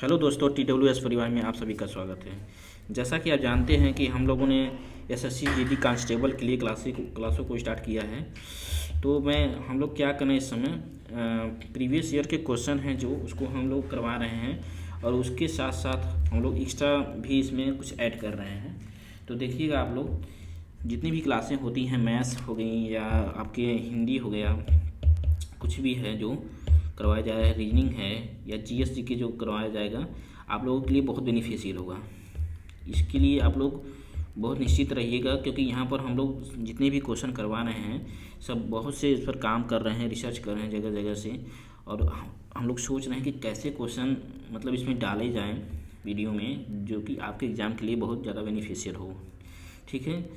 Hello दोस्तों, TWS परिवार में आप सभी का स्वागत है। जैसा कि आप जानते हैं कि हम लोगों ने SSC GD कांस्टेबल के लिए क्लासों को स्टार्ट किया है। तो हम लोग क्या करें इस समय, प्रीवियस ईयर के क्वेश्चन हैं जो उसको हम लोग करवा रहे हैं और उसके साथ साथ हम लोग एक्स्ट्रा भी इसमें कुछ ऐड कर रहे हैं। तो देखिएगा आप लोग, जितनी भी क्लासें होती हैं, मैथ्स हो गई या आपके हिंदी हो गया, कुछ भी है जो करवाया जा रहा है, रीजनिंग है या GS के जो करवाया जाएगा, आप लोगों के लिए बहुत बेनिफिशियल होगा। इसके लिए आप लोग बहुत निश्चित रहिएगा, क्योंकि यहाँ पर हम लोग जितने भी क्वेश्चन करवा रहे हैं सब बहुत से इस पर काम कर रहे हैं, रिसर्च कर रहे हैं जगह जगह से। और हम लोग सोच रहे हैं कि कैसे क्वेश्चन मतलब इसमें डाले जाएं वीडियो में, जो कि आपके एग्ज़ाम के लिए बहुत ज़्यादा बेनिफिशियल हो। ठीक है,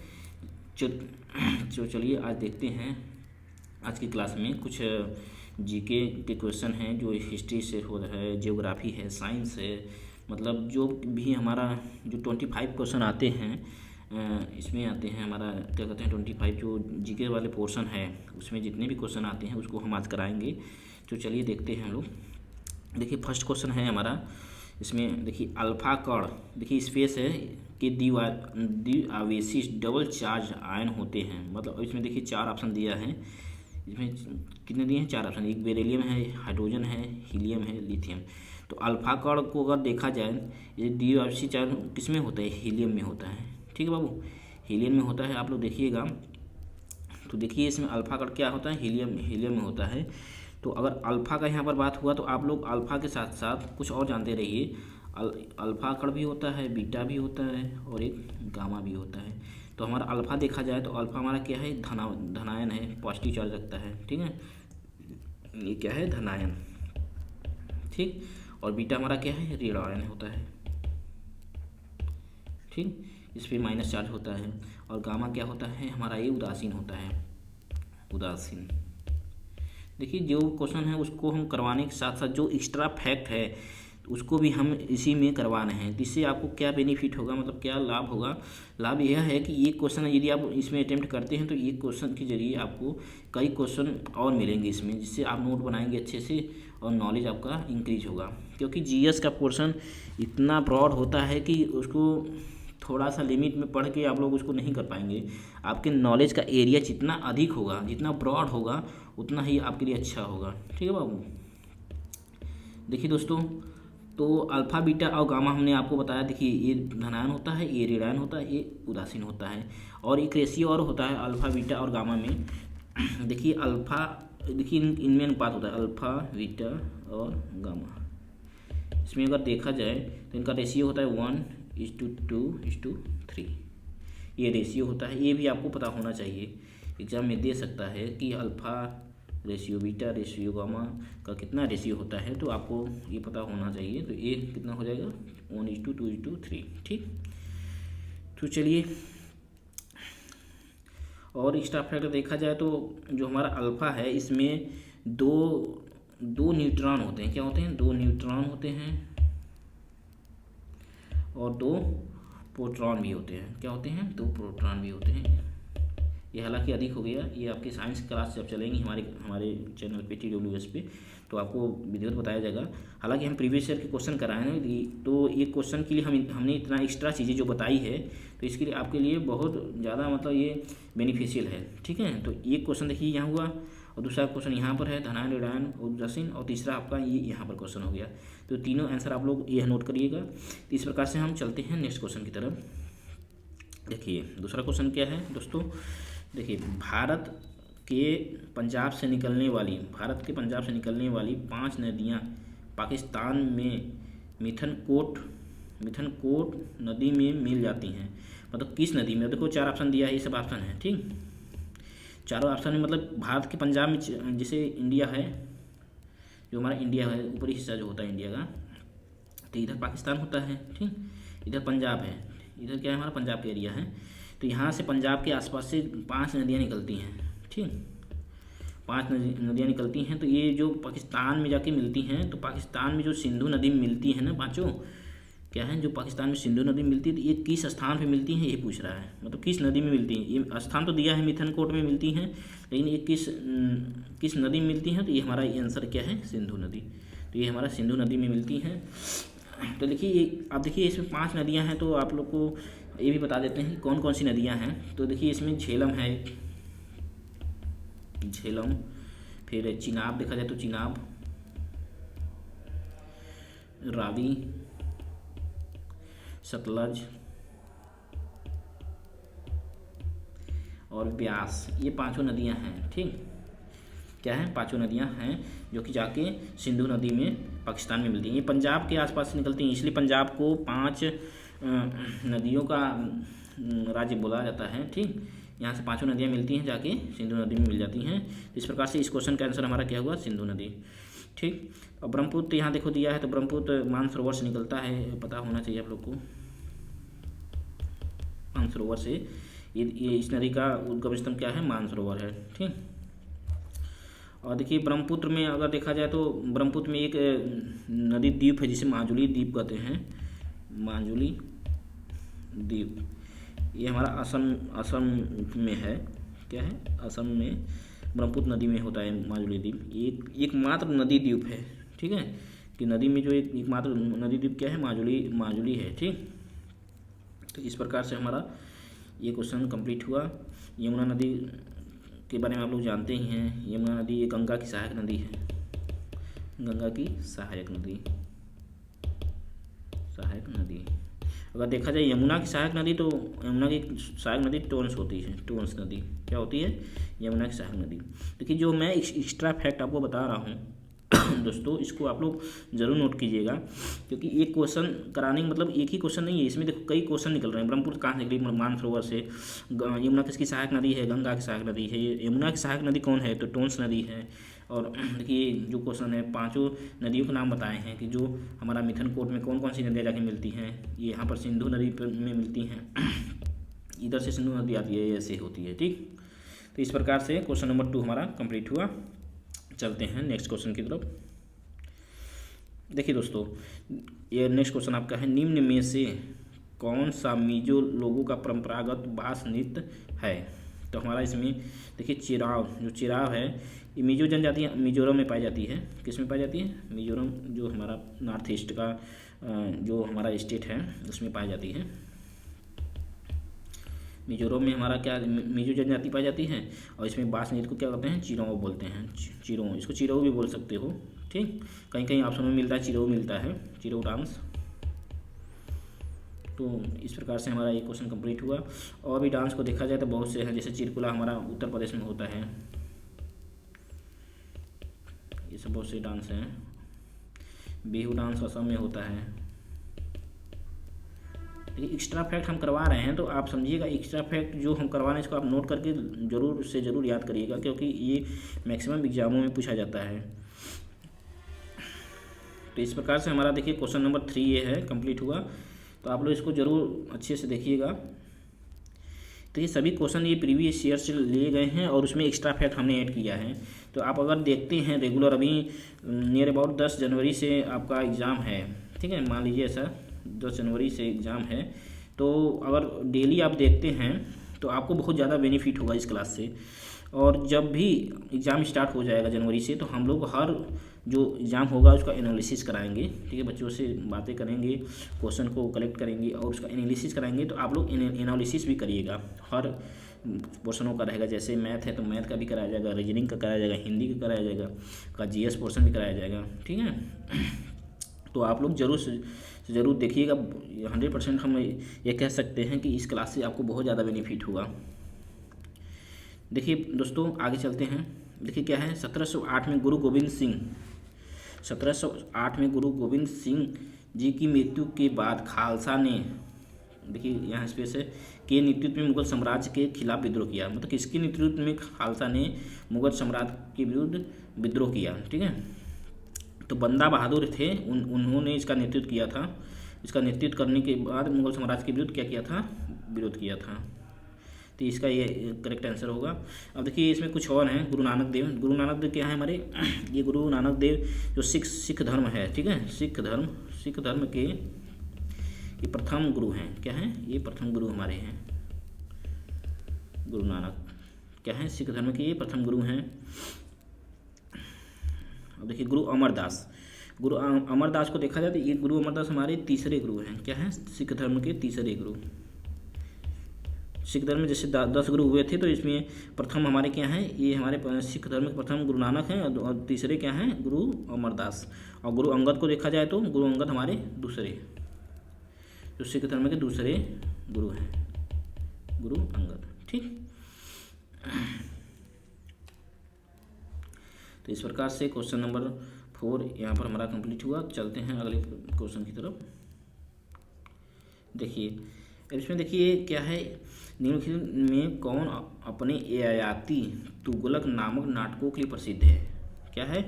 चलिए आज देखते हैं। आज की क्लास में कुछ GK के क्वेश्चन हैं जो हिस्ट्री से हो रहा है, जियोग्राफी है, साइंस है, मतलब जो भी हमारा जो 25 क्वेश्चन आते हैं, इसमें आते हैं हमारा क्या कहते हैं 25 जो GK वाले पोर्शन है, उसमें जितने भी क्वेश्चन आते हैं उसको हम आज कराएंगे। तो चलिए देखते हैं हम लोग। देखिए फर्स्ट क्वेश्चन है हमारा, इसमें देखिए अल्फा कण, देखिए स्पेस है कि द्विआवेशी डबल चार्ज आयन होते हैं। मतलब इसमें देखिए 4 ऑप्शन दिया है। इसमें कितने दिए हैं? 4 ऑप्शन। एक बेरिलियम है, हाइड्रोजन है, हीलियम है, लिथियम। तो अल्फा कण को अगर देखा जाए, ये द्विआवेशी चार्ज किस में होता है? हीलियम में होता है। ठीक है बाबू, हीलियम में होता है। आप लोग देखिएगा तो देखिए इसमें अल्फा कण क्या होता है? हीलियम में होता है। तो अगर अल्फ़ा का यहाँ पर बात हुआ तो आप लोग अल्फ़ा के साथ साथ कुछ और जानते रहिए। अल्फ़ा कण भी होता है, बीटा भी होता है और एक गामा भी होता है। तो हमारा अल्फ़ा देखा जाए तो अल्फ़ा हमारा क्या है? धनायन है, पॉजिटिव चार्ज रखता है। ठीक है, ये क्या है? धनायन। ठीक, और बीटा हमारा क्या है? ऋणायन होता है। ठीक, इस पर माइनस चार्ज होता है। और गामा क्या होता है हमारा? ये उदासीन होता है, उदासीन। देखिए जो क्वेश्चन है उसको हम करवाने के साथ साथ जो एक्स्ट्रा फैक्ट है उसको भी हम इसी में करवा रहे हैं। इससे आपको क्या बेनिफिट होगा, मतलब क्या लाभ होगा? लाभ यह है कि ये क्वेश्चन यदि आप इसमें अटेम्प्ट करते हैं तो ये क्वेश्चन के जरिए आपको कई क्वेश्चन और मिलेंगे इसमें, जिससे आप नोट बनाएंगे अच्छे से और नॉलेज आपका इंक्रीज होगा। क्योंकि GS का पोर्शन इतना ब्रॉड होता है कि उसको थोड़ा सा लिमिट में पढ़ के आप लोग उसको नहीं कर पाएंगे। आपके नॉलेज का एरिया जितना अधिक होगा, जितना ब्रॉड होगा, उतना ही आपके लिए अच्छा होगा। ठीक है बाबू। देखिए दोस्तों, तो अल्फ़ा बीटा और गामा हमने आपको बताया। देखिए ये धनायन होता है, ये ऋणायन होता है, ये उदासीन होता है। और एक रेशियो और होता है अल्फ़ा बीटा और गामा में। देखिए अल्फ़ा, देखिए इनमें अनुपात होता है अल्फ़ा बीटा और गामा। इसमें अगर देखा जाए तो इनका रेशियो होता है 1:2:3। ये रेशियो होता है। ये भी आपको पता होना चाहिए, एग्जाम में दे सकता है कि alpha ratio beta ratio gamma का कितना रेशियो होता है, तो आपको ये पता होना चाहिए। तो ये कितना हो जाएगा? 1:2:3। ठीक, तो चलिए और एक्स्ट्रा फैक्टर देखा जाए तो जो हमारा अल्फ़ा है इसमें दो न्यूट्रॉन होते हैं। क्या होते हैं? 2 न्यूट्रॉन होते हैं और 2 प्रोटॉन भी होते हैं। क्या होते हैं? 2 प्रोटॉन भी होते हैं। ये हालांकि अधिक हो गया, ये आपकी साइंस क्लास जब चलेंगी हमारे चैनल पे TWS पे, तो आपको विधिवत बताया जाएगा। हालांकि हम प्रीवियस ईयर के क्वेश्चन कराए हैं, तो ये क्वेश्चन के लिए हमने इतना एक्स्ट्रा चीज़ें जो बताई है, तो इसके लिए आपके लिए बहुत ज़्यादा मतलब ये बेनिफिशियल है। ठीक है, तो ये क्वेश्चन देखिए यहाँ हुआ और दूसरा क्वेश्चन यहाँ पर है धनायन ऋणायन उदासीन, और तीसरा आपका ये यहाँ पर क्वेश्चन हो गया। तो तीनों आंसर आप लोग यह नोट करिएगा। तो इस प्रकार से हम चलते हैं नेक्स्ट क्वेश्चन की तरफ। देखिए दूसरा क्वेश्चन क्या है दोस्तों? देखिए भारत के पंजाब से निकलने वाली 5 नदियाँ पाकिस्तान में मिथनकोट नदी में मिल जाती हैं। मतलब किस नदी में? देखो 4 ऑप्शन दिया है, ये सब ऑप्शन है। ठीक, चारों ऑप्शन में मतलब भारत के पंजाब में, जैसे इंडिया है, जो हमारा इंडिया है, ऊपरी हिस्सा जो होता है इंडिया का, तो इधर पाकिस्तान होता है। ठीक, इधर पंजाब है, इधर क्या है? हमारा पंजाब का एरिया है। तो यहाँ से पंजाब के आसपास से 5 नदियाँ निकलती हैं। ठीक, 5 नदियाँ निकलती हैं। तो ये जो पाकिस्तान में जाके मिलती हैं, तो पाकिस्तान में जो सिंधु नदी मिलती है ना, पाँचों क्या है जो पाकिस्तान में सिंधु नदी मिलती है, तो ये किस स्थान पे मिलती हैं ये पूछ रहा है। मतलब किस नदी में मिलती हैं? ये स्थान तो दिया है मिथनकोट में मिलती हैं, लेकिन ये किस नदी में मिलती हैं? तो ये हमारा आंसर क्या है? सिंधु नदी। तो ये हमारा सिंधु नदी में मिलती हैं। तो देखिए आप देखिए इसमें 5 नदियाँ हैं, तो आप लोग को ये भी बता देते हैं कौन कौन सी नदियाँ हैं। तो देखिए इसमें झेलम है, झेलम, फिर चिनाब देखा जाए तो चिनाब, रावी, सतलज और ब्यास, ये 5 नदियाँ हैं। ठीक, क्या है, 5 नदियाँ हैं जो कि जाके सिंधु नदी में पाकिस्तान में मिलती हैं। ये पंजाब के आसपास से निकलती हैं, इसलिए पंजाब को 5 नदियों का राज्य बोला जाता है। ठीक, यहाँ से 5 नदियाँ मिलती हैं, जाके सिंधु नदी में मिल जाती हैं। इस प्रकार से इस क्वेश्चन का आंसर हमारा क्या हुआ, सिंधु नदी। ठीक, और ब्रह्मपुत्र यहाँ देखो दिया है, तो ब्रह्मपुत्र मानसरोवर से निकलता है, पता होना चाहिए आप लोग को। मानसरोवर से ये इस नदी का उद्गम स्थल क्या है, मानसरोवर है। ठीक, और देखिए ब्रह्मपुत्र में अगर देखा जाए तो ब्रह्मपुत्र में एक नदी द्वीप है जिसे माजुली द्वीप कहते हैं, माजुली द्वीप। ये हमारा असम में है, क्या है, असम में ब्रह्मपुत्र नदी में होता है माजुली द्वीप। एकमात्र नदी द्वीप है। ठीक है, कि नदी में जो एकमात्र नदी द्वीप क्या है, माजुली है। ठीक, तो इस प्रकार से हमारा ये क्वेश्चन कंप्लीट हुआ। यमुना नदी के बारे में आप लोग जानते ही हैं। यमुना नदी ये गंगा की सहायक नदी है, गंगा की सहायक नदी, सहायक नदी। अगर देखा जाए यमुना की सहायक नदी, तो यमुना की सहायक नदी टोन्स होती है, टोन्स नदी क्या होती है, यमुना की सहायक नदी। देखिए जो मैं एक्स्ट्रा फैक्ट आपको बता रहा हूँ दोस्तों, इसको आप लोग जरूर नोट कीजिएगा, क्योंकि एक क्वेश्चन कराने का मतलब एक ही क्वेश्चन नहीं है, इसमें देखो कई क्वेश्चन निकल रहे हैं। ब्रह्मपुत्र कहाँ से निकली, मानसरोवर से। यमुना किसकी सहायक नदी है, गंगा की सहायक नदी है। यमुना की सहायक नदी कौन है, तो टोन्स नदी है। और देखिए जो क्वेश्चन है 5 नदियों के नाम बताए हैं कि जो हमारा मिथनकोट में कौन कौन सी नदियाँ जाके मिलती हैं। ये यहाँ पर सिंधु नदी में मिलती हैं, इधर से सिंधु नदी आती है, ऐसे होती है। ठीक, तो इस प्रकार से क्वेश्चन नंबर 2 हमारा कंप्लीट हुआ। चलते हैं नेक्स्ट क्वेश्चन की तरफ। देखिए दोस्तों, ये नेक्स्ट क्वेश्चन आपका है, निम्न में से कौन सा मिजो लोगों का परंपरागत बास नृत्य है। तो हमारा इसमें देखिए चिराव, जो चिराव है ये मिजो जनजाति मिजोरम में पाई जाती है। किस में पाई जाती है, मिजोरम, जो हमारा नॉर्थ ईस्ट का जो हमारा स्टेट है उसमें पाई जाती है। मिजोरम में हमारा क्या मिजो जनजाति पाई जाती है। और इसमें बास नृत्य को क्या कहते हैं, चिराव बोलते हैं, चिराव, इसको चिराव भी बोल सकते हो। ठीक, कहीं कहीं ऑप्शन में मिलता है चिराव मिलता है, चिराव डांस। तो इस प्रकार से हमारा ये क्वेश्चन कंप्लीट हुआ। और भी डांस को देखा जाए तो बहुत से हैं, जैसे चिरकुला हमारा उत्तर प्रदेश में होता है, ये सब बहुत से डांस हैं। बिहू डांस असम में होता है। एक्स्ट्रा फैक्ट हम करवा रहे हैं, तो आप समझिएगा एक्स्ट्रा फैक्ट जो हम करवा रहे हैं इसको आप नोट करके जरूर से ज़रूर याद करिएगा, क्योंकि ये मैक्सिमम एग्जामों में पूछा जाता है। तो इस प्रकार से हमारा देखिए क्वेश्चन नंबर 3 ये है, कंप्लीट हुआ। तो आप लोग इसको ज़रूर अच्छे से देखिएगा। तो ये सभी क्वेश्चन ये प्रीवियस ईयर से लिए गए हैं और उसमें एक्स्ट्रा फैक्ट हमने ऐड किया है। तो आप अगर देखते हैं रेगुलर, अभी नियर अबाउट 10 जनवरी से आपका एग्ज़ाम है। ठीक है, मान लीजिए ऐसा 10 जनवरी से एग्ज़ाम है, तो अगर डेली आप देखते हैं तो आपको बहुत ज़्यादा बेनिफिट होगा इस क्लास से। और जब भी एग्ज़ाम स्टार्ट हो जाएगा जनवरी से, तो हम लोग हर जो एग्ज़ाम होगा उसका एनालिसिस कराएंगे। ठीक है, बच्चों से बातें करेंगे, क्वेश्चन को कलेक्ट करेंगे और उसका एनालिसिस कराएंगे। तो आप लोग एनालिसिस भी करिएगा, हर पोर्शनों का रहेगा। जैसे मैथ है तो मैथ का भी कराया जाएगा, रीजनिंग का कराया जाएगा, हिंदी का कराया जाएगा, का जीएस पोर्शन भी कराया जाएगा। ठीक है, तो आप लोग जरूर से ज़रूर देखिएगा। 100% हम ये कह सकते हैं कि इस क्लास से आपको बहुत ज़्यादा बेनिफिट होगा। देखिए दोस्तों आगे चलते हैं। देखिए क्या है, 1708 में गुरु गोविंद सिंह, 1708 में गुरु गोविंद सिंह जी की मृत्यु के बाद खालसा ने, देखिए यहाँ स्पेस है, के नेतृत्व में मुगल साम्राज्य के खिलाफ विद्रोह किया। मतलब किसके नेतृत्व में खालसा ने मुगल साम्राज्य के विरुद्ध विद्रोह किया। ठीक है, तो बंदा बहादुर थे, उन्होंने इसका नेतृत्व किया था। इसका नेतृत्व करने के बाद मुगल साम्राज्य के विरुद्ध क्या किया था, विरोध किया था। तो इसका ये करेक्ट आंसर होगा। अब देखिए इसमें कुछ और हैं, गुरु नानक देव। गुरु नानक देव क्या है हमारे, ये गुरु नानक देव जो सिख धर्म है। ठीक है, सिख धर्म के ये प्रथम गुरु हैं। क्या हैं, ये प्रथम गुरु हमारे हैं। गुरु नानक क्या है, सिख धर्म के ये प्रथम गुरु हैं। अब देखिए गुरु अमरदास, गुरु अमरदास को देखा जाए तो ये गुरु अमरदास हमारे तीसरे गुरु हैं। क्या हैं? सिख धर्म के तीसरे गुरु। सिख धर्म में जैसे 10 गुरु हुए थे, तो इसमें प्रथम हमारे क्या हैं, ये हमारे सिख धर्म के प्रथम गुरु नानक हैं, और तीसरे क्या हैं, गुरु अमरदास। और गुरु अंगद को देखा जाए तो गुरु अंगद हमारे दूसरे, जो सिख धर्म के दूसरे गुरु हैं, गुरु अंगद। ठीक, तो इस प्रकार से क्वेश्चन नंबर 4 यहाँ पर हमारा कंप्लीट हुआ। चलते हैं अगले क्वेश्चन की तरफ। देखिए इसमें देखिए क्या है, निम्नलिखित में कौन अपने एयाती तुगलक नामक नाटकों के लिए प्रसिद्ध है? क्या है?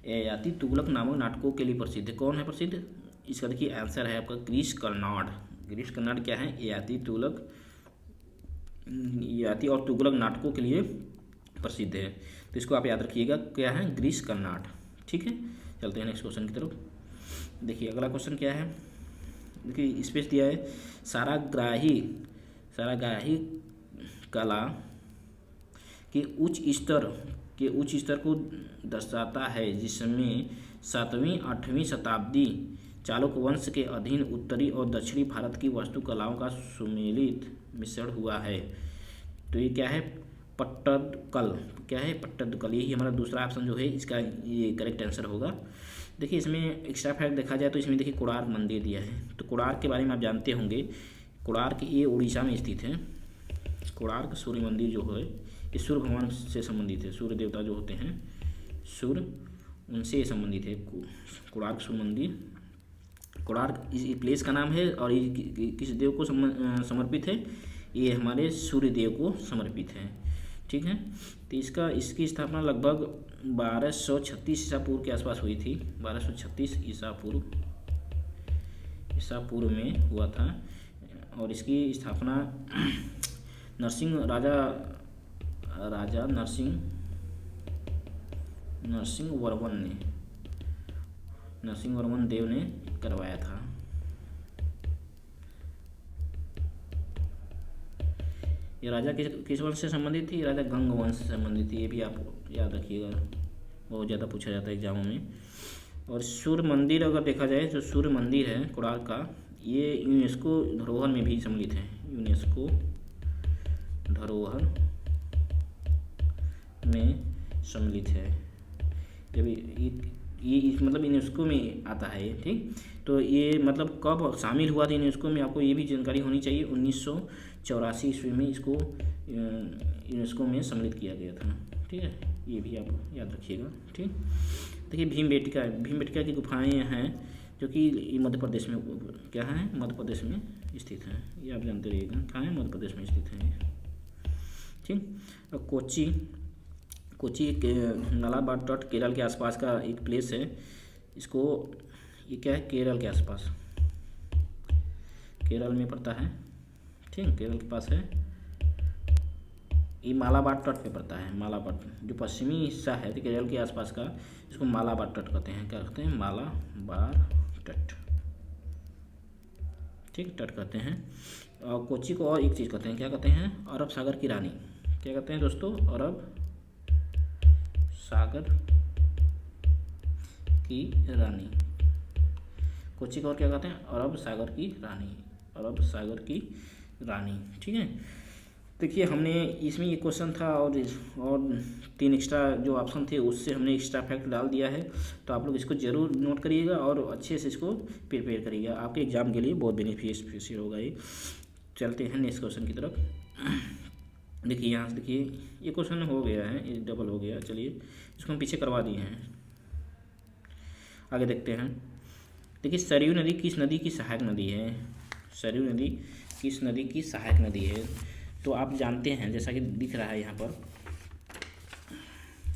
एयाती तुगलक नामक नाटकों के लिए प्रसिद्ध है। कौन है प्रसिद्ध? इसका देखिए आंसर है आपका ग्रीश कर्नाड। ग्रीश कर्नाड क्या है? एयाती तुगलक, एयाती और तुगलक नाटकों के लिए प्रसिद्ध है। तो इसको आप याद रखिएगा, क्या है? ग्रीश कर्नाड। ठीक है, चलते हैं नेक्स्ट क्वेश्चन की तरफ। देखिए अगला क्वेश्चन क्या है, देखिए स्पेस दिया है, साराग्राही कला के उच्च स्तर को दर्शाता है, जिसमें 7वीं 8वीं शताब्दी चालुक्य वंश के अधीन उत्तरी और दक्षिणी भारत की वास्तुकलाओं का सुमेलित मिश्रण हुआ है। तो ये क्या है? पट्टदकल। क्या है? पट्टदकल। यही हमारा दूसरा ऑप्शन जो है इसका ये करेक्ट आंसर होगा। देखिए इसमें एक्स्ट्रा फैक्ट देखा जाए तो इसमें देखिए कोणार्क मंदिर दिया है। तो कोणार्क के बारे में आप जानते होंगे, कोणार्क ये उड़ीसा में स्थित है। कोणार्क सूर्य मंदिर जो है ये सूर्य भगवान से संबंधित है, सूर्य देवता जो होते हैं सूर्य, उनसे संबंधित है कोणार्क सूर्य मंदिर। कोणार्क इस प्लेस का नाम है, और ये किस देव को समर्पित है? ये हमारे सूर्य देव को समर्पित है। ठीक है, तो इसकी स्थापना लगभग 1236 ईसा पूर्व के आसपास हुई थी। 1236 ईसा पूर्व में हुआ था, और इसकी स्थापना राजा नरसिंह वर्मन देव ने करवाया था। ये राजा किस वंश से संबंधित थी? राजा गंग वंश से संबंधित थी। ये भी आप याद रखिएगा, बहुत ज़्यादा पूछा जाता है एग्जामों में। और सूर्य मंदिर अगर देखा जाए, जो सूर्य मंदिर है कोणार्क का, ये यूनेस्को धरोहर में भी सम्मिलित है। यूनेस्को धरोहर में सम्मिलित है। जब ये मतलब यूनेस्को में आता है ये। ठीक, तो ये मतलब कब शामिल हुआ था यूनेस्को में, आपको ये भी जानकारी होनी चाहिए। 1984 ईस्वी में इसको यूनेस्को में सम्मिलित किया गया था। ठीक है, ये भी आप याद रखिएगा। ठीक, देखिए भीमबेटका की गुफाएं हैं, जो कि मध्य प्रदेश में क्या है, मध्य प्रदेश में स्थित हैं। ये आप जानते रहिएगा, कहाँ है? मध्य प्रदेश में स्थित है। ठीक, और कोची एक नालाबार तट केरल के आसपास का एक प्लेस है। इसको ये क्या है? केरल के आसपास, केरल में पड़ता है। ठीक, केरल के पास है। ये मालाबार तट पे पड़ता है। मालाबार जो पश्चिमी हिस्सा है तो केरल के आसपास का, इसको मालाबार तट कहते हैं। क्या कहते हैं? मालाबार तट। ठीक, तट कहते हैं। और कोची को और एक चीज़ कहते हैं, क्या कहते हैं? अरब सागर की रानी। क्या कहते हैं दोस्तों? अरब सागर की रानी। कोची को और क्या कहते हैं? अरब सागर की रानी। अरब सागर की रानी। ठीक है, देखिए हमने इसमें ये क्वेश्चन था, और 3 एक्स्ट्रा जो ऑप्शन थे उससे हमने एक्स्ट्रा फैक्ट डाल दिया है। तो आप लोग इसको ज़रूर नोट करिएगा और अच्छे से इसको प्रिपेयर करिएगा, आपके एग्जाम के लिए बहुत बेनिफिशियल होगा ये। चलते हैं नेक्स्ट क्वेश्चन की तरफ। देखिए यहाँ से देखिए ये क्वेश्चन हो गया है, ये डबल हो गया। चलिए इसको हम पीछे करवा दिए हैं, आगे देखते हैं। देखिए सरयू नदी किस नदी की सहायक नदी है? सरयू नदी किस नदी की सहायक नदी है? तो आप जानते हैं, जैसा कि दिख रहा है यहाँ पर,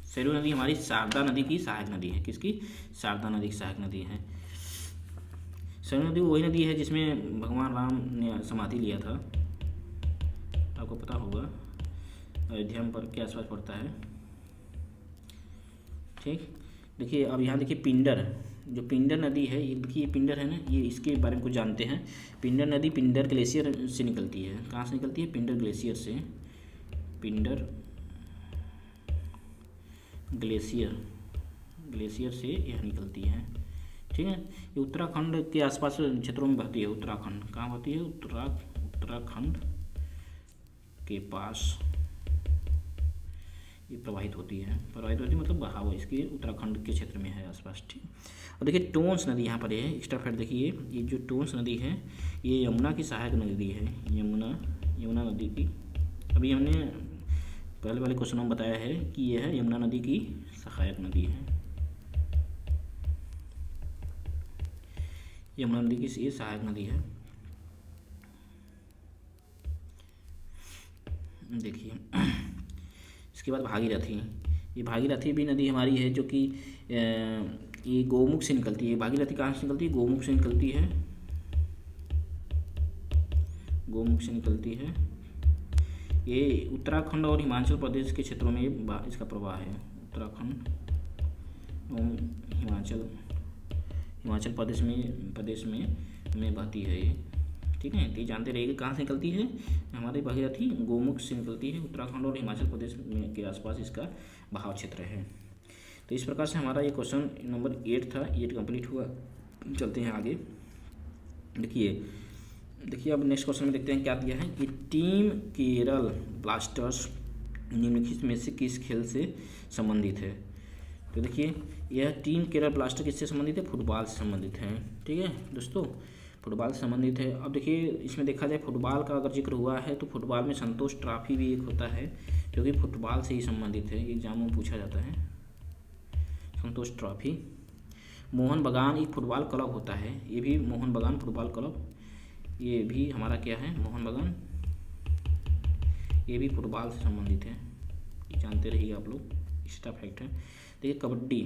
सरयू नदी हमारी शारदा नदी की सहायक नदी है। किसकी? शारदा नदी की सहायक नदी है। सरयू नदी वही नदी है जिसमें भगवान राम ने समाधि लिया था, आपको पता होगा, अयोध्या पर के आसपास पड़ता है। ठीक, देखिए अब यहाँ देखिए पिंडर, जो पिंडर नदी है, ये देखिए पिंडर है ना, ये इसके बारे में कुछ जानते हैं। पिंडर नदी पिंडर ग्लेशियर से निकलती है। कहाँ से निकलती है? पिंडर ग्लेशियर से। पिंडर ग्लेशियर से यह निकलती है। ठीक है। ये उत्तराखंड के आसपास क्षेत्रों में बहती है। उत्तराखंड कहाँ बहती है? उत्तराखंड के पास ये प्रवाहित होती है मतलब बहाव इसके उत्तराखंड के क्षेत्र में है आसपास। ठीक। और देखिए टोंस नदी यहाँ पर है। एक्स्ट्रा फैक्ट देखिए, ये जो टोंस नदी है ये यमुना की सहायक नदी है। यमुना नदी की, अभी हमने पहले वाले क्वेश्चन में बताया है कि यह है यमुना नदी की सहायक नदी है। यमुना नदी की ये सहायक नदी है। देखिए इसके बाद भागीरथी। ये भागीरथी भी नदी हमारी है जो कि ये गौमुख से निकलती है। भागीरथी कहाँ से निकलती है? गोमुख से निकलती है। गोमुख से निकलती है। ये उत्तराखंड और हिमाचल प्रदेश के क्षेत्रों में इसका प्रवाह है। उत्तराखंड और हिमाचल प्रदेश में बहती है ये। ठीक है, तो ये जानते रहिए कहाँ से निकलती है। हमारे भागीरथी गोमुख से निकलती है। उत्तराखंड और हिमाचल प्रदेश में के आसपास इसका बहाव क्षेत्र है। तो इस प्रकार से हमारा ये क्वेश्चन नंबर 8 था, 8 कंप्लीट हुआ। चलते हैं आगे। देखिए अब नेक्स्ट क्वेश्चन में देखते हैं क्या दिया है कि टीम केरल ब्लास्टर्स निम्नलिखित में से किस खेल से संबंधित है। तो देखिए यह टीम केरल ब्लास्टर किससे संबंधित है? फुटबॉल से संबंधित है। ठीक है दोस्तों, फुटबॉल से संबंधित है। अब देखिए इसमें देखा जाए फुटबॉल का अगर जिक्र हुआ है तो फुटबॉल में संतोष ट्रॉफी भी एक होता है जो कि फुटबॉल से ही संबंधित है। एग्जाम में पूछा जाता है संतोष ट्रॉफी। मोहन बागान एक फुटबॉल क्लब होता है। ये भी मोहन बागान फुटबॉल क्लब, ये भी हमारा क्या है? मोहन बागान। ये भी फुटबॉल से संबंधित है, ये जानते रहिए आप लोग, एक्स्ट्रा फैक्ट है। देखिए कबड्डी।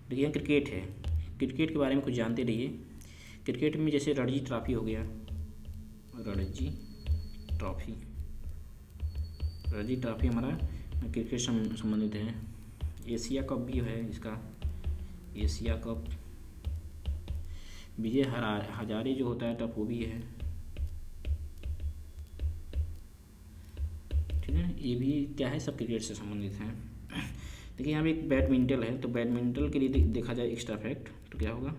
देखिए क्रिकेट है। क्रिकेट के बारे में कुछ जानते रहिए। क्रिकेट में जैसे रणजी ट्रॉफी हो गया, रणजी ट्रॉफी हमारा क्रिकेट संबंधित है। एशिया कप भी है इसका, एशिया कप। विजय हजारे जो होता है तब वो भी है। ठीक है, ये भी क्या है? सब क्रिकेट से संबंधित है। देखिए यहाँ पे एक बैडमिंटन है, तो बैडमिंटन के लिए देखा जाए एक्स्ट्रा फैक्ट तो क्या होगा?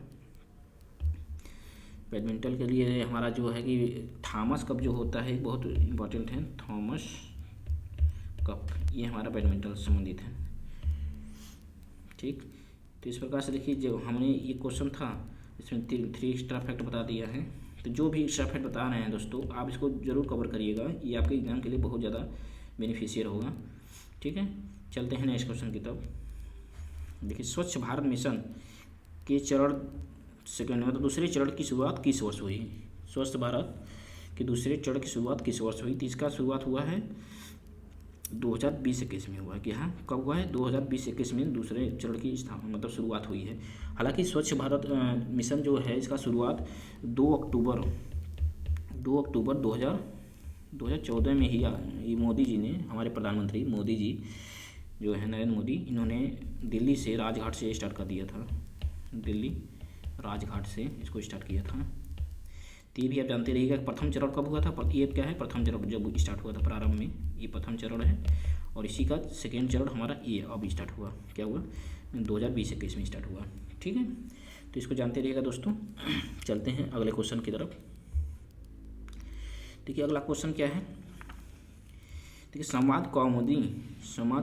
बैडमिंटन के लिए हमारा जो है कि थॉमस कप जो होता है बहुत इम्पोर्टेंट है। थॉमस कप ये हमारा बैडमिंटन से संबंधित है। ठीक, तो इस प्रकार से देखिए जो हमने ये क्वेश्चन था इसमें 3 एक्स्ट्रा फैक्ट बता दिया है। तो जो भी एक्स्ट्रा फैक्ट बता रहे हैं दोस्तों आप इसको ज़रूर कवर करिएगा, ये आपके एग्जाम के लिए बहुत ज़्यादा बेनिफिशियल होगा। ठीक है, चलते हैं नेक्स्ट क्वेश्चन की तरफ। देखिए स्वच्छ भारत मिशन के चरण सेकेंड मतलब दूसरे चरण की शुरुआत किस वर्ष हुई? स्वच्छ भारत के दूसरे चरण की शुरुआत किस वर्ष हुई? तो इसका शुरुआत हुआ है 2020-21 में हुआ है। कि हाँ कब हुआ है? 2020-21 में दूसरे चरण की मतलब शुरुआत हुई है। हालांकि स्वच्छ भारत मिशन जो है इसका शुरुआत 2 अक्टूबर 2014 में ही ये मोदी जी ने, हमारे प्रधानमंत्री मोदी जी जो है नरेंद्र मोदी, इन्होंने दिल्ली से राजघाट से स्टार्ट कर दिया था। दिल्ली राजघाट से इसको स्टार्ट किया था। तो ये भी आप जानते रहिएगा प्रथम चरण कब हुआ था। ये क्या है? प्रथम चरण जब स्टार्ट हुआ था प्रारंभ में, ये प्रथम चरण है। और इसी का सेकेंड चरण हमारा ये अब स्टार्ट हुआ, क्या हुआ? 2020-21 में स्टार्ट हुआ। ठीक है, तो इसको जानते रहिएगा दोस्तों। चलते हैं अगले क्वेश्चन की तरफ। देखिए अगला क्वेश्चन क्या है? देखिए संवाद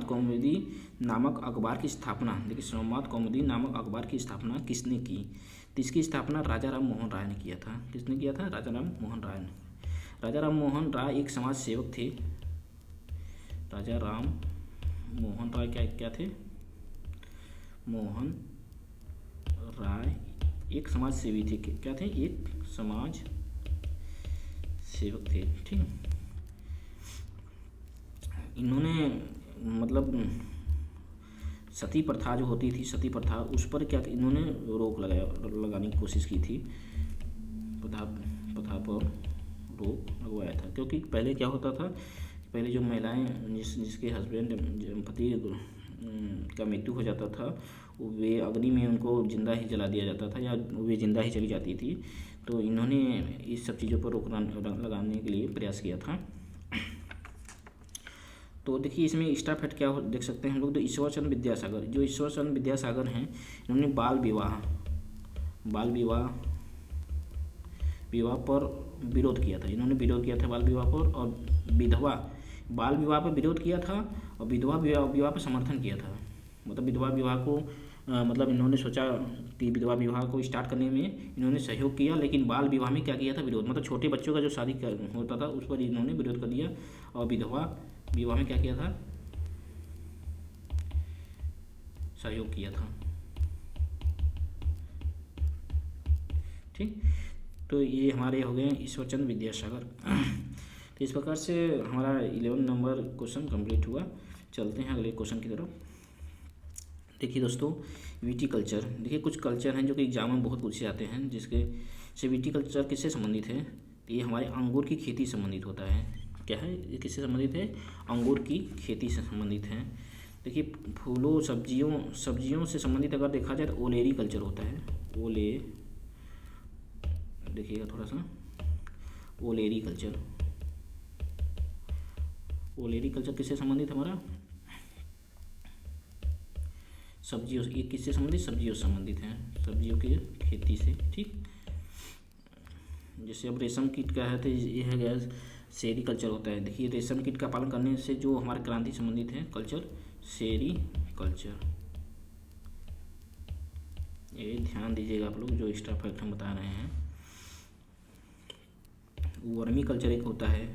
कौमुदी नामक अखबार की स्थापना। देखिए संवाद कौमुदी नामक अखबार की स्थापना किसने की? तो इसकी स्थापना राजा राम मोहन राय ने किया था। किसने किया था? राजा राम मोहन राय ने। राजा राम मोहन राय एक समाज सेवक थे। राजा राम मोहन राय क्या थे? मोहन राय एक समाज सेवी थे। क्या थे? एक समाज सेवक थे। ठीक, इन्होंने मतलब सती प्रथा जो होती थी, सती प्रथा, उस पर क्या इन्होंने रोक लगाने की कोशिश की थी। प्रथा पर रोक लगवाया था। क्योंकि पहले क्या होता था, पहले जो महिलाएं जिसके हस्बैंड पति का मृत्यु हो जाता था वे अग्नि में उनको जिंदा ही जला दिया जाता था या वे जिंदा ही चली जाती थी। तो इन्होंने इस सब चीज़ों पर रोक लगाने के लिए प्रयास किया था। तो देखिए इसमें एक्स्ट्रा फैक्ट क्या देख सकते हैं हम लोग। तो ईश्वर चंद्र विद्यासागर हैं, इन्होंने बाल बाल विवाह विवाह पर विरोध किया था, इन्होंने विरोध किया था बाल विवाह पर, और विधवा बाल विवाह पर विरोध किया था और विधवा विवाह पर समर्थन किया था। मतलब विधवा विवाह को मतलब इन्होंने सोचा कि विधवा विवाह को स्टार्ट करने में इन्होंने सहयोग किया, लेकिन बाल विवाह में क्या किया था, विरोध। मतलब छोटे बच्चों का जो शादी होता था उस पर इन्होंने विरोध कर दिया, और विधवा विवाह में क्या किया था, सहयोग किया था। ठीक, तो ये हमारे हो गए ईश्वरचंद्र विद्यासागर। तो इस प्रकार से हमारा 11 नंबर क्वेश्चन कंप्लीट हुआ। चलते हैं अगले क्वेश्चन की तरफ। देखिए दोस्तों, विटीकल्चर, देखिए कुछ कल्चर हैं जो कि एग्जाम में बहुत पूछे जाते हैं, जिसके से विटीकल्चर किससे संबंधित है, तो ये हमारे अंगूर की खेती से संबंधित होता है। क्या है ये, किससे संबंधित है, अंगूर की खेती से संबंधित है। देखिए फूलों सब्जियों से संबंधित अगर देखा जाए तो ओलेरी कल्चर होता है, देखिएगा थोड़ा सा, ओलेरी कल्चर किससे संबंधित है, हमारा सब्जियों, ये किससे संबंधित, सब्जियों से संबंधित हैं, सब्जियों की खेती से। ठीक, जैसे अब रेशम कीट का है तो ये है गया सेरीकल्चर होता है। देखिए रेशम कीट का पालन करने से जो हमारे क्रांति संबंधित है कल्चर, सेरीकल्चर। ये ध्यान दीजिएगा आप लोग, जो एक्स्ट्रा फैक्ट हम बता रहे हैं। वर्मी कल्चर एक होता है,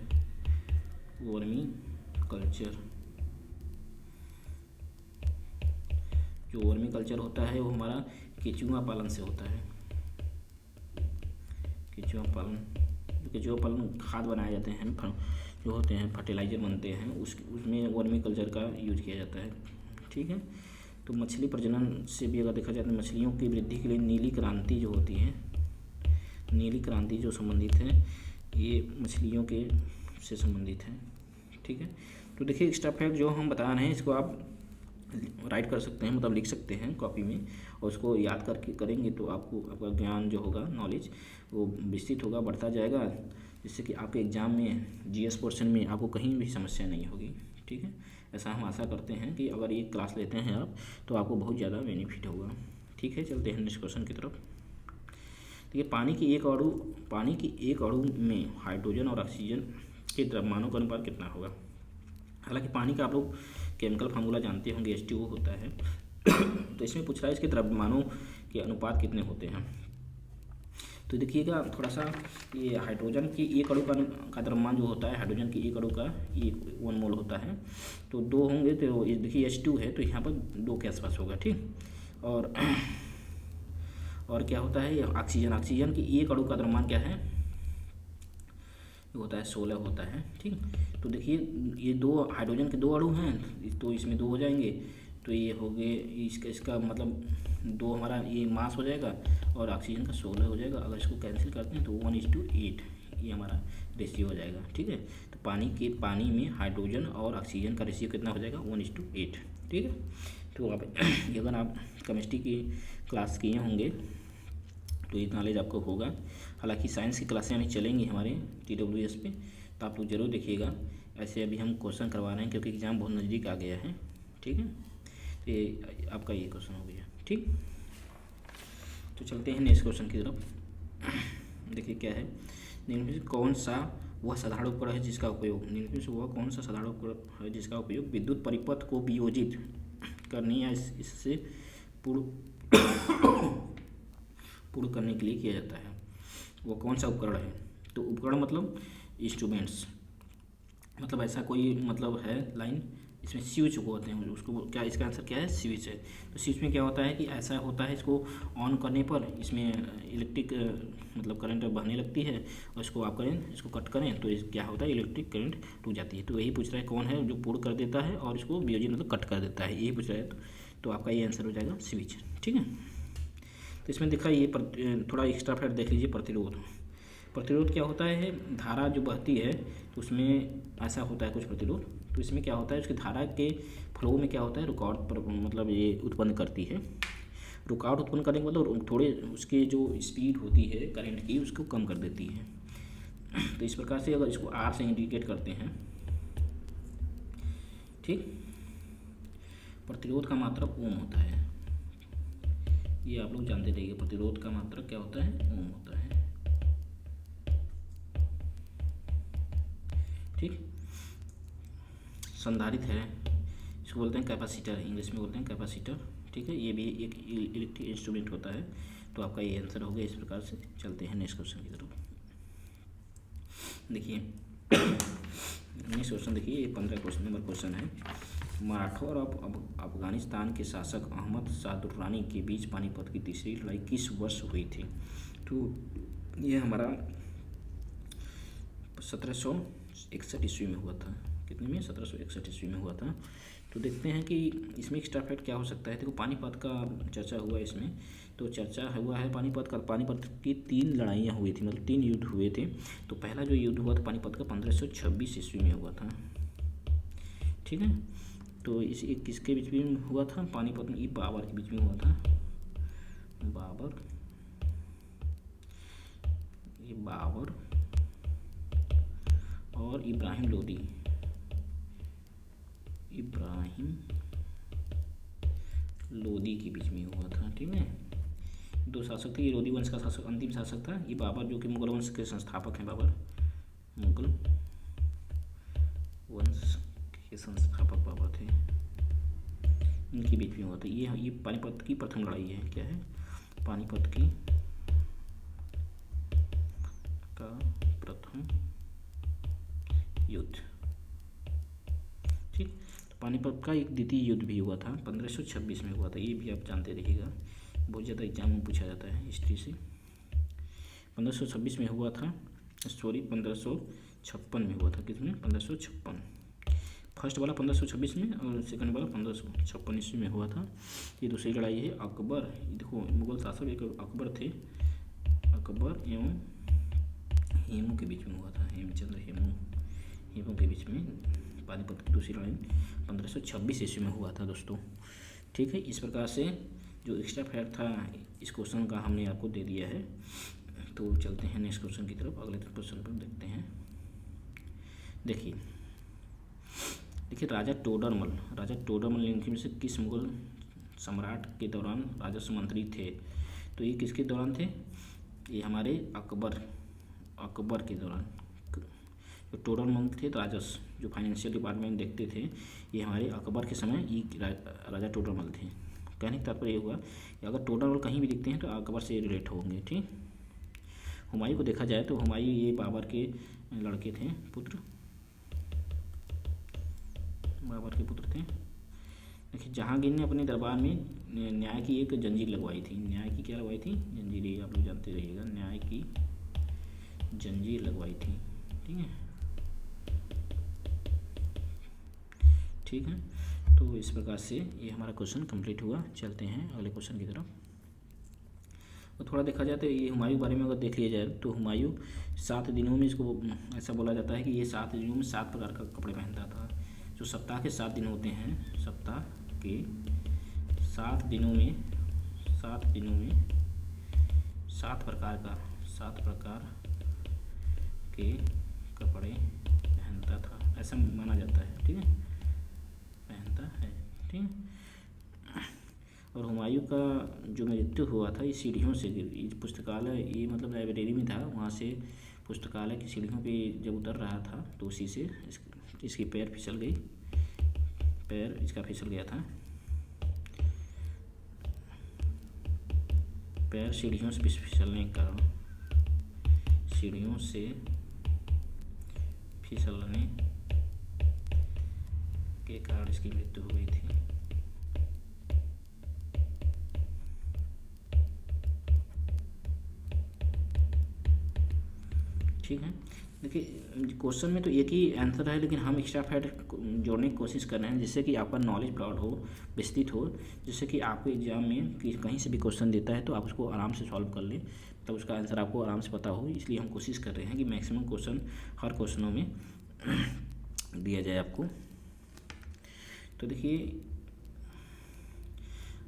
वर्मी कल्चर, जो वर्मी कल्चर होता है वो हमारा केचुआ पालन से होता है। केचुआ पालन खाद बनाए जाते हैं, जो होते हैं फर्टिलाइजर बनते हैं, उसमें वर्मी कल्चर का यूज किया जाता है। ठीक है, तो मछली प्रजनन से भी अगर देखा जाए तो मछलियों की वृद्धि के लिए नीली क्रांति जो होती है, नीली क्रांति जो संबंधित है, ये मछलियों के से संबंधित है। ठीक है, तो देखिए एक्स्ट्रा फैक्ट जो हम बता रहे हैं इसको आप राइट कर सकते हैं, मतलब लिख सकते हैं कॉपी में, और उसको याद करके करेंगे तो आपका ज्ञान जो होगा, नॉलेज, वो विस्तृत होगा, बढ़ता जाएगा, जिससे कि आपके एग्ज़ाम में जीएस पोर्शन में आपको कहीं भी समस्या नहीं होगी। ठीक है, ऐसा हम आशा करते हैं कि अगर ये क्लास लेते हैं आप तो आपको बहुत ज़्यादा बेनिफिट होगा। ठीक है, चलते हैं नेक्स्ट क्वेश्चन की तरफ। देखिए पानी की एक अणु में हाइड्रोजन और ऑक्सीजन के द्रव्यमानों का अनुपात कितना होगा। हालांकि पानी का आप लोग केमिकल फार्मूला जानते होंगे, H2O होता है। तो इसमें पूछ रहा है इसके द्रव्यमानों के अनुपात कितने होते हैं। तो देखिएगा थोड़ा सा, ये हाइड्रोजन की एक अणु का द्रव्यमान जो होता है, हाइड्रोजन की एक अणु का 1 मोल होता है, तो 2 होंगे, तो ये देखिए H2 है तो यहाँ पर 2 के आसपास होगा। ठीक, और क्या होता है, ऑक्सीजन की एक अणु का द्रव्यमान क्या है, होता है 16 होता है। ठीक, तो देखिए ये 2 हाइड्रोजन के 2 अणु हैं, तो इसमें 2 हो जाएंगे, तो ये हो गए, इसका मतलब 2 हमारा ये मास हो जाएगा, और ऑक्सीजन का 16 हो जाएगा। अगर इसको कैंसिल करते हैं तो 1:8 ये हमारा रेशियो हो जाएगा। ठीक है, तो पानी में हाइड्रोजन और ऑक्सीजन का रेशियो कितना हो जाएगा, 1:8। ठीक है, तो आप अगर आप केमिस्ट्री की क्लास किए होंगे तो ये नॉलेज आपको होगा। हालांकि साइंस की क्लासें अभी चलेंगी हमारे TWS पे, तो आप लोग जरूर देखिएगा। ऐसे अभी हम क्वेश्चन करवा रहे हैं क्योंकि एग्ज़ाम बहुत नज़दीक आ गया है। ठीक है, तो ये आपका ये क्वेश्चन हो गया। ठीक, तो चलते हैं नेक्स्ट क्वेश्चन की तरफ। देखिए क्या है, निम्न में से कौन सा वह साधारण उपकरण है जिसका उपयोग विद्युत परिपथ को वियोजित करने या इससे पूर्ण करने के लिए किया जाता है। वो कौन सा उपकरण है, तो उपकरण मतलब इंस्ट्रूमेंट्स, मतलब ऐसा कोई मतलब है लाइन, इसमें स्विच को होते हैं, उसको क्या, इसका आंसर क्या है, स्विच है। तो स्विच में क्या होता है कि ऐसा होता है, इसको ऑन करने पर इसमें इलेक्ट्रिक मतलब करंट बहने लगती है, और इसको आप करें, इसको कट करें तो क्या होता है, इलेक्ट्रिक करंट टूट जाती है। तो यही पूछ रहा है कौन है जो पूर्ण कर देता है और इसको वियोजित मतलब कट कर देता है, यही पूछ रहा है। तो आपका ये आंसर हो जाएगा स्विच। ठीक है, तो इसमें देखा ये थोड़ा एक्स्ट्रा फैक्ट देख लीजिए। प्रतिरोध क्या होता है, धारा जो बहती है तो उसमें ऐसा होता है कुछ प्रतिरोध, तो इसमें क्या होता है, उसकी धारा के फ्लो में क्या होता है, रुकावट पर मतलब ये उत्पन्न करती है। रुकावट उत्पन्न करने के मतलब थोड़े उसके जो स्पीड होती है करंट की उसको कम कर देती है। तो इस प्रकार से अगर इसको R से इंडिकेट करते हैं। ठीक, प्रतिरोध का मात्रक ओम होता है, ये आप लोग जानते रहिए। प्रतिरोध का मात्रक क्या होता है? ओम होता है। ठीक। संधारित्र है, इसको बोलते हैं कैपेसिटर, इंग्लिश में बोलते हैं कैपेसिटर। ठीक है, ये भी एक इलेक्ट्रिक इंस्ट्रूमेंट होता है। तो आपका ये आंसर हो गया। इस प्रकार से चलते हैं नेक्स्ट क्वेश्चन की तरफ। देखिए नेक्स्ट क्वेश्चन देखिए, ये 15 नंबर क्वेश्चन है। मराठों और अफगानिस्तान के शासक अहमद शाह दुर्रानी के बीच पानीपत की तीसरी लड़ाई किस वर्ष हुई थी? तो ये हमारा 1761 ईस्वी में हुआ था। कितने में? 1761 ईस्वी में हुआ था। तो देखते हैं कि इसमें एक्स्ट्रा फैक्ट क्या हो सकता है। देखो पानीपत का चर्चा हुआ इसमें, तो चर्चा हुआ है पानीपत का। पानीपत की 3 लड़ाइयाँ हुई थी, मतलब 3 युद्ध हुए थे। तो पहला जो युद्ध हुआ था पानीपत का 1526 ईस्वी में हुआ था। ठीक है, तो इस किसके बीच में हुआ था? पानीपत में बाबर के बीच में हुआ था। बाबर और इब्राहिम लोदी के बीच में हुआ था। ठीक है, 2 शासक थे। ये लोदी वंश का शासक अंतिम शासक था। ये बाबर जो कि मुगल वंश के संस्थापक हैं। बाबर मुगल वंश के संस्थापक बाबर थे, इनके बीच में हुआ था। ये पानीपत की प्रथम लड़ाई है। क्या है? पानीपत की का प्रथम युद्ध। ठीक, तो पानीपत का एक द्वितीय युद्ध भी हुआ था, 1526 में हुआ था। ये भी आप जानते रहिएगा, बहुत ज़्यादा एग्जाम में पूछा जाता है हिस्ट्री से। 1526 में हुआ था, सॉरी 1556 में हुआ था। किसमें? 1556। फर्स्ट वाला 1526 में और सेकंड वाला 1556 ईस्वी में हुआ था। ये दूसरी लड़ाई है। अकबर, देखो मुगल शासक एक अकबर थे। अकबर एवं हेमू के बीच में हुआ था। हेमचंद्र हेमू के बीच में पानीपत की दूसरी लड़ाई 1526 ईस्वी में हुआ था दोस्तों। ठीक है, इस प्रकार से जो एक्स्ट्रा फैक्ट था इस क्वेश्चन का हमने आपको दे दिया है। तो चलते हैं नेक्स्ट क्वेश्चन की तरफ। अगले क्वेश्चन पर देखते हैं। देखिए राजा टोडरमल इनके में से किस मुगल सम्राट के दौरान राजस्व मंत्री थे? तो ये किसके दौरान थे? ये हमारे अकबर के दौरान। जो टोडरमल थे तो राजस्व जो फाइनेंशियल डिपार्टमेंट देखते थे, ये हमारे अकबर के समय ये राजा टोडरमल थे। कहने का तात्पर्य ये हुआ कि अगर टोडरमल कहीं भी दिखते हैं तो अकबर से रिलेट होंगे। ठीक, हुमायूं को देखा जाए तो हुमायूं ये बाबर के लड़के थे, बाबर के पुत्र थे। देखिए जहांगीर ने अपने दरबार में न्याय की एक जंजीर लगवाई थी। न्याय की क्या लगवाई थी? जंजीर, ये आप लोग जानते रहिएगा, न्याय की जंजीर लगवाई थी। ठीक है, ठीक है। तो इस प्रकार से ये हमारा क्वेश्चन कंप्लीट हुआ। चलते हैं अगले क्वेश्चन की तरफ। तो थोड़ा देखा जाए तो ये हुमायूं के बारे में अगर देख लिया जाए तो हुमायूं 7 दिनों में, इसको ऐसा बोला जाता है कि ये 7 दिनों में 7 प्रकार का कपड़े पहनता था। जो सप्ताह के 7 दिन होते हैं, सप्ताह के 7 दिनों में 7 प्रकार के कपड़े पहनता था, ऐसा माना जाता है। ठीक है, पहनता है। ठीक है, और हुमायूं का जो मृत्यु हुआ था इस सीढ़ियों से, पुस्तकालय, ये मतलब लाइब्रेरी में था, वहाँ से पुस्तकालय की सीढ़ियों पे जब उतर रहा था तो उसी से इसकी पैर फिसल गई, पैर इसका फिसल गया था। पैर सीढ़ियों से फिसलने के कारण, सीढ़ियों से फिसलने के कारण इसकी मृत्यु हो गई थी। ठीक है, देखिए क्वेश्चन में तो एक ही आंसर है, लेकिन हम एक्स्ट्रा फैक्ट जोड़ने की कोशिश कर रहे हैं जिससे कि आपका नॉलेज ब्रॉड हो, विस्तृत हो, जिससे कि आपको एग्जाम में कि कहीं से भी क्वेश्चन देता है तो आप उसको आराम से सॉल्व कर लें, तब उसका आंसर आपको आराम से पता हो। इसलिए हम कोशिश कर रहे हैं कि मैक्सिमम क्वेश्चन हर क्वेश्चनों में दिया जाए आपको। तो देखिए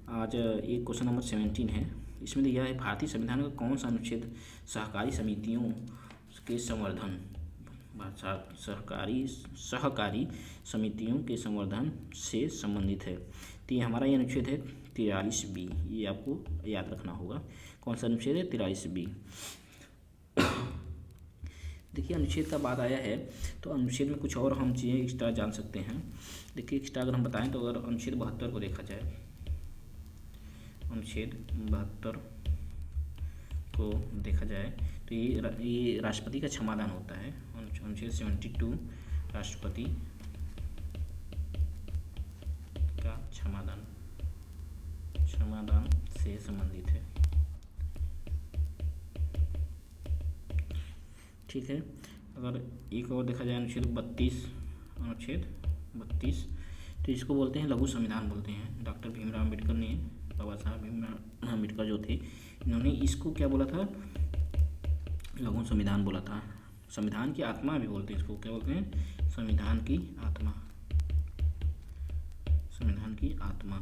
आज एक क्वेश्चन नंबर 17 है। इसमें दिया है भारतीय संविधान का कौन सा अनुच्छेद सहकारी समितियों के संवर्धन, सहकारी समितियों के संवर्धन से संबंधित है? तो ये हमारा ये अनुच्छेद है 43B, ये आपको याद रखना होगा। कौन सा अनुच्छेद है? 43B। देखिए अनुच्छेद का बाद आया है, तो अनुच्छेद में कुछ और हम चीज़ें एक्स्ट्रा जान सकते हैं। देखिए एक्स्ट्रा अगर हम बताएं तो अगर अनुच्छेद 72 को देखा जाए, अनुच्छेद 72 को देखा जाए तो ये राष्ट्रपति का क्षमादान होता है। अनुच्छेद 72 राष्ट्रपति का क्षमादान से संबंधित है। ठीक है। अगर एक और देखा जाए अनुच्छेद 32 तो इसको बोलते हैं लघु संविधान बोलते हैं। डॉक्टर भीमराव अम्बेडकर ने, बाबा साहब भीमराव अम्बेडकर जो थे, इन्होंने इसको क्या बोला था? लघु संविधान बोला था। संविधान की आत्मा भी बोलते हैं इसको। क्या बोलते हैं? संविधान की आत्मा। संविधान की आत्मा।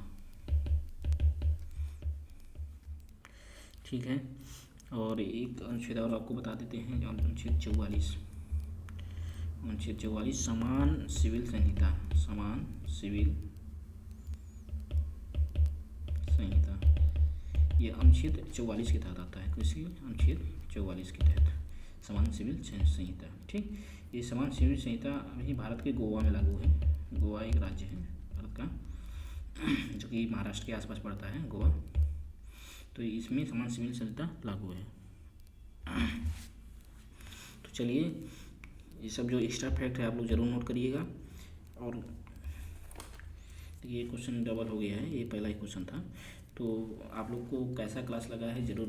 ठीक है। और एक अनुच्छेद और आपको बता देते हैं, अनुच्छेद 44। अनुच्छेद 44 समान सिविल संहिता। समान सिविल संहिता, ये अनुच्छेद 44 के तहत आता है। किसी अनुच्छेद 44 के तहत समान सिविल संहिता। ठीक, ये समान सिविल संहिता अभी भारत के गोवा में लागू है। गोवा एक राज्य है भारत का, जो कि महाराष्ट्र के आसपास पड़ता है गोवा, तो इसमें समान सिविल संहिता लागू है। तो चलिए, ये सब जो एक्स्ट्रा फैक्ट है आप लोग ज़रूर नोट करिएगा। और ये क्वेश्चन डबल हो गया है, ये पहला ही क्वेश्चन था। तो आप लोग को कैसा क्लास लगा है ज़रूर